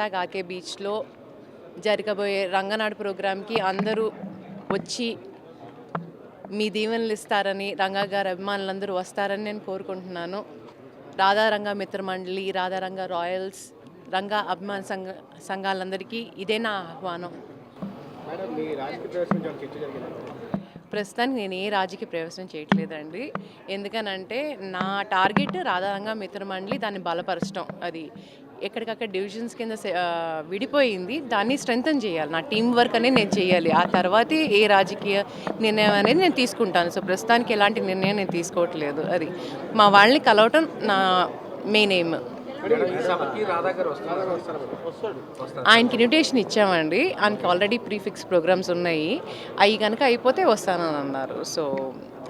RK బీచ్లో జరగబోయే రంగనాడు ప్రోగ్రాంకి అందరూ వచ్చి మీ దీవెనలు ఇస్తారని, రంగా గారి అభిమానులందరూ వస్తారని నేను కోరుకుంటున్నాను. రాధారంగ మిత్రమండలి, రాధారంగ రాయల్స్, రంగా అభిమాన సంఘాలందరికీ ఇదే నా ఆహ్వానం. ప్రస్తుతానికి నేను ఏ రాజకీయ ప్రవేశం చేయట్లేదండి. ఎందుకనంటే నా టార్గెట్ రాధారంగ మిత్రమండలి, దాన్ని బలపరచడం. అది ఎక్కడికక్కడ డివిజన్స్ కింద విడిపోయింది, దాన్ని స్ట్రెంగ్తన్ చేయాలి. నా టీం వర్క్ అనేది నేను చేయాలి. ఆ తర్వాతే ఏ రాజకీయ నిర్ణయం అనేది నేను తీసుకుంటాను. సో ప్రస్తుతానికి ఎలాంటి నిర్ణయం నేను తీసుకోవట్లేదు. అది మా వాళ్ళని కలవటం నా మెయిన్ ఎయిమ్. ఆయనకి ఇన్విటేషన్ ఇచ్చామండి. ఆయనకి ఆల్రెడీ ప్రీఫిక్స్ ప్రోగ్రామ్స్ ఉన్నాయి. అవి కనుక అయిపోతే వస్తానని అన్నారు. సో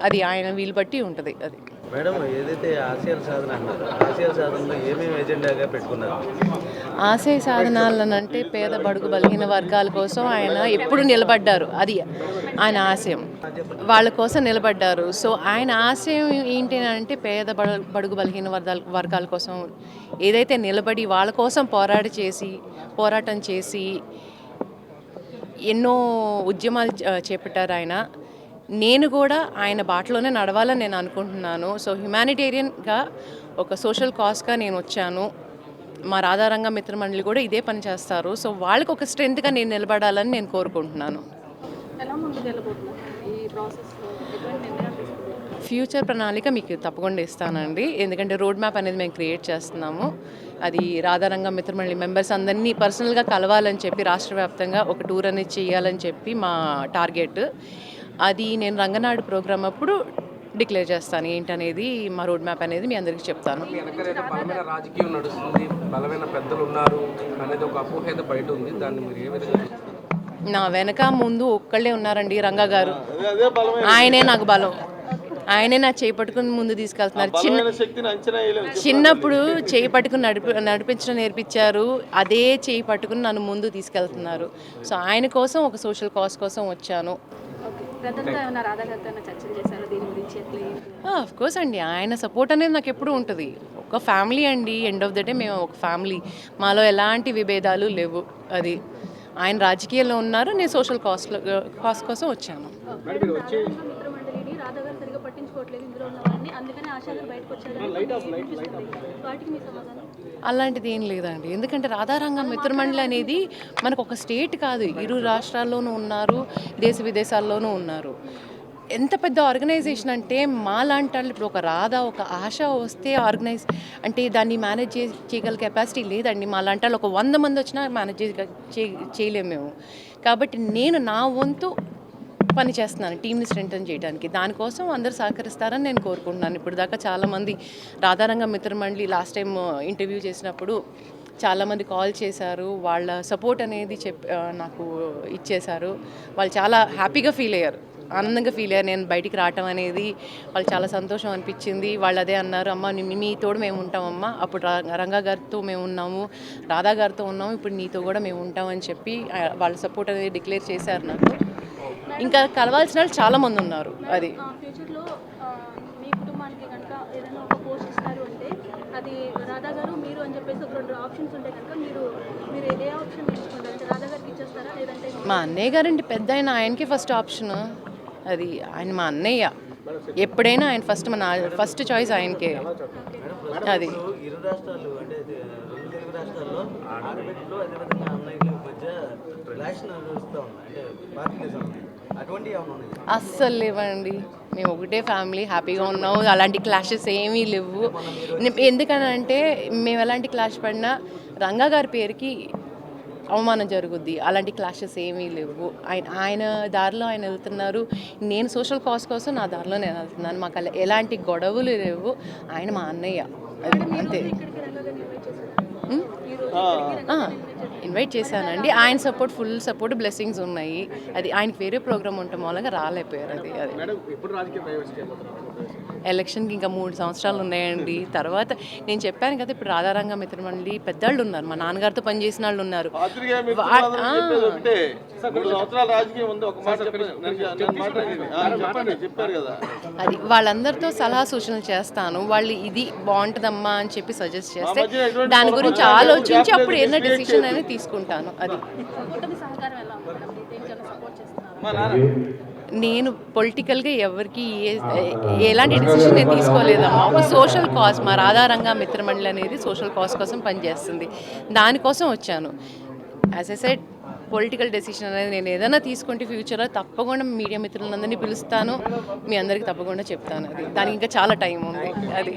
అది ఆయన వీలు బట్టి ఉంటుంది. అది మేడం, ఏదైతే ఆశయాల సాధన అన్నారు, ఆశయాల సాధనలో ఏమేమి ఎజెండాగా పెట్టుకున్నారు? ఆశయ సాధనాలనంటే పేద బడుగు బలహీన వర్గాల కోసం ఆయన ఎప్పుడు నిలబడ్డారు. అది ఆయన ఆశయం, వాళ్ళ కోసం నిలబడ్డారు. సో ఆయన ఆశయం ఏంటి అంటే పేద బడుగు బలహీన వర్గాల కోసం ఏదైతే నిలబడి వాళ్ళ కోసం పోరాటం చేసి ఎన్నో ఉద్యమాలు చేపట్టారు ఆయన. నేను కూడా ఆయన బాటలోనే నడవాలని నేను అనుకుంటున్నాను. సో హ్యుమానిటేరియన్గా ఒక సోషల్ కాజ్గా నేను వచ్చాను. మా రాధారంగ మిత్రమండలి కూడా ఇదే పని చేస్తారు. సో వాళ్ళకి ఒక స్ట్రెంత్గా నేను నిలబడాలని నేను కోరుకుంటున్నాను. ఫ్యూచర్ ప్రణాళిక మీకు తప్పకుండా ఇస్తానండి. ఎందుకంటే రోడ్ మ్యాప్ అనేది మేము క్రియేట్ చేస్తున్నాము. అది రాధారంగ మిత్రమండలి మెంబర్స్ అందరినీ పర్సనల్గా కలవాలని చెప్పి, రాష్ట్ర వ్యాప్తంగా ఒక టూర్ అనేది చేయాలని చెప్పి మా టార్గెట్. అది నేను రంగనాడు ప్రోగ్రామ్ అప్పుడు డిక్లేర్ చేస్తాను ఏంటనేది, మా రోడ్ మ్యాప్ అనేది మీ అందరికీ చెప్తాను. బలమైన రాజకీయం నడుస్తుంది, బలమైన పెద్దలు ఉన్నారు అనేది ఒక అపోహ బయట ఉంది. దాన్ని మీరు ఏ విధంగా? నా వెనక ముందు ఒక్కళ్ళే ఉన్నారండి, రంగా గారు. ఆయనే నాకు బలం. ఆయనే నా చేయి పట్టుకుని ముందు తీసుకెళ్తున్నారు. చిన్నప్పుడు చేయి పట్టుకుని నడిపించడం నేర్పించారు. అదే చేయి పట్టుకుని నన్ను ముందు తీసుకెళ్తున్నారు. సో ఆయన కోసం, ఒక సోషల్ కాజ్ కోసం వచ్చాను. ఆఫ్ కోర్స్ అండి, ఆయన సపోర్ట్ అనేది నాకు ఎప్పుడు ఉంటుంది. ఒక ఫ్యామిలీ అండి, ఎండ్ ఆఫ్ ద డే మేము ఒక ఫ్యామిలీ. మాలో ఎలాంటి విభేదాలు లేవు. అది ఆయన రాజకీయాల్లో ఉన్నారు, నేను సోషల్ కాజ్ కోసం వచ్చాను. అలాంటిది ఏం లేదండి. ఎందుకంటే రాధారంగ మిత్రమండలి అనేది మనకు ఒక స్టేట్ కాదు, ఇరు రాష్ట్రాల్లోనూ ఉన్నారు, దేశ విదేశాల్లోనూ ఉన్నారు. ఎంత పెద్ద ఆర్గనైజేషన్ అంటే మాలాంటి వాళ్ళు, ఇప్పుడు ఒక రాధా, ఒక ఆశ వస్తే ఆర్గనైజ్ అంటే దాన్ని మేనేజ్ చేయగల కెపాసిటీ లేదండి. మాలాంటి వాళ్ళు ఒక 100 మంది వచ్చినా మేనేజ్ చేయలేము మేము. కాబట్టి నేను నా వంతు పని చేస్తున్నాను టీంని స్ట్రెంగ్తన్ చేయడానికి. దానికోసం అందరూ సహకరిస్తారని నేను కోరుకుంటున్నాను. ఇప్పుడు దాకా చాలామంది రాధారంగ మిత్రమండలి లాస్ట్ టైం ఇంటర్వ్యూ చేసినప్పుడు చాలామంది కాల్ చేశారు. వాళ్ళ సపోర్ట్ అనేది నాకు ఇచ్చేశారు. వాళ్ళు చాలా హ్యాపీగా ఫీల్ అయ్యారు, ఆనందంగా ఫీల్ అయ్యారు. నేను బయటికి రావటం అనేది వాళ్ళు చాలా సంతోషం అనిపించింది. వాళ్ళు అదే అన్నారు, అమ్మ మీ తోడు మేము ఉంటామమ్మా. అప్పుడు రంగా గారితో మేము ఉన్నాము, రాధా గారితో ఉన్నాము, ఇప్పుడు నీతో కూడా మేము ఉంటామని చెప్పి వాళ్ళ సపోర్ట్ అనేది డిక్లేర్ చేశారు నాకు. ఇంకా కలవాల్సిన వాళ్ళు చాలామంది ఉన్నారు. అది మా అన్నయ్య గారంటే పెద్ద ఆయనకి ఫస్ట్ ఆప్షన్. అది ఆయన మా అన్నయ్య, ఎప్పుడైనా ఆయన ఫస్ట్ చాయిస్ ఆయనకే. అది ఇరు రాష్ట్రాలు అంటే రెండు తెలుగు రాష్ట్రాల్లో ఆడబిడ్డలు అదేవిధంగా అన్నయ్యల మధ్య రిలేషన్ నడుస్తూ ఉంది, అంటే పార్టీలు అటువంటి అస్సలు లేవండి. మేము ఒకటే ఫ్యామిలీ, హ్యాపీగా ఉన్నాము. అలాంటి క్లాషెస్ ఏమీ లేవు. ఎందుకనంటే మేము ఎలాంటి క్లాష్ పడినా రంగా గారి పేరుకి అవమానం జరుగుద్ది. అలాంటి క్లాషెస్ ఏమీ లేవు. ఆయన దారిలో ఆయన వెళ్తున్నారు, నేను సోషల్ కాజ్ కోసం నా దారిలో నేను వెళ్తున్నాను. మాకు ఎలాంటి గొడవలు లేవు. ఆయన మా అన్నయ్య, అది అంతే. ఇన్వైట్ చేశానండి. ఆయన సపోర్ట్, ఫుల్ సపోర్ట్, బ్లెస్సింగ్స్ ఉన్నాయి. అది ఆయనకి వేరే ప్రోగ్రామ్ ఉండటం మూలంగా రాలేకపోయారు. అది ఎలక్షన్కి ఇంకా 3 సంవత్సరాలు ఉన్నాయండి. తర్వాత నేను చెప్పాను కదా, ఇప్పుడు రాధారంగ మిత్రమండలి పెద్దవాళ్ళు ఉన్నారు, మా నాన్నగారితో పనిచేసిన వాళ్ళు ఉన్నారు. అది వాళ్ళందరితో సలహా సూచనలు చేస్తాను. వాళ్ళు ఇది బాగుంటుందమ్మా అని చెప్పి సజెస్ట్ చేస్తే దాని గురించి ఆలోచించి అప్పుడు ఏదైనా డెసిషన్ అనేది తీసుకుంటాను. అది నేను పొలిటికల్గా ఎవరికి ఎలాంటి డెసిషన్ నేను తీసుకోలేదమ్మా. ఒక సోషల్ కాజ్, మా రాధారంగ మిత్రమండలి అనేది సోషల్ కాజ్ కోసం పనిచేస్తుంది, దానికోసం వచ్చాను. As a said, political decision అనేది నేను ఏదైనా తీసుకుంటే ఫ్యూచర్లో తప్పకుండా మీడియా మిత్రులందరినీ పిలుస్తాను, మీ అందరికీ తప్పకుండా చెప్తాను. అది దానికి ఇంకా చాలా టైం ఉంది. అది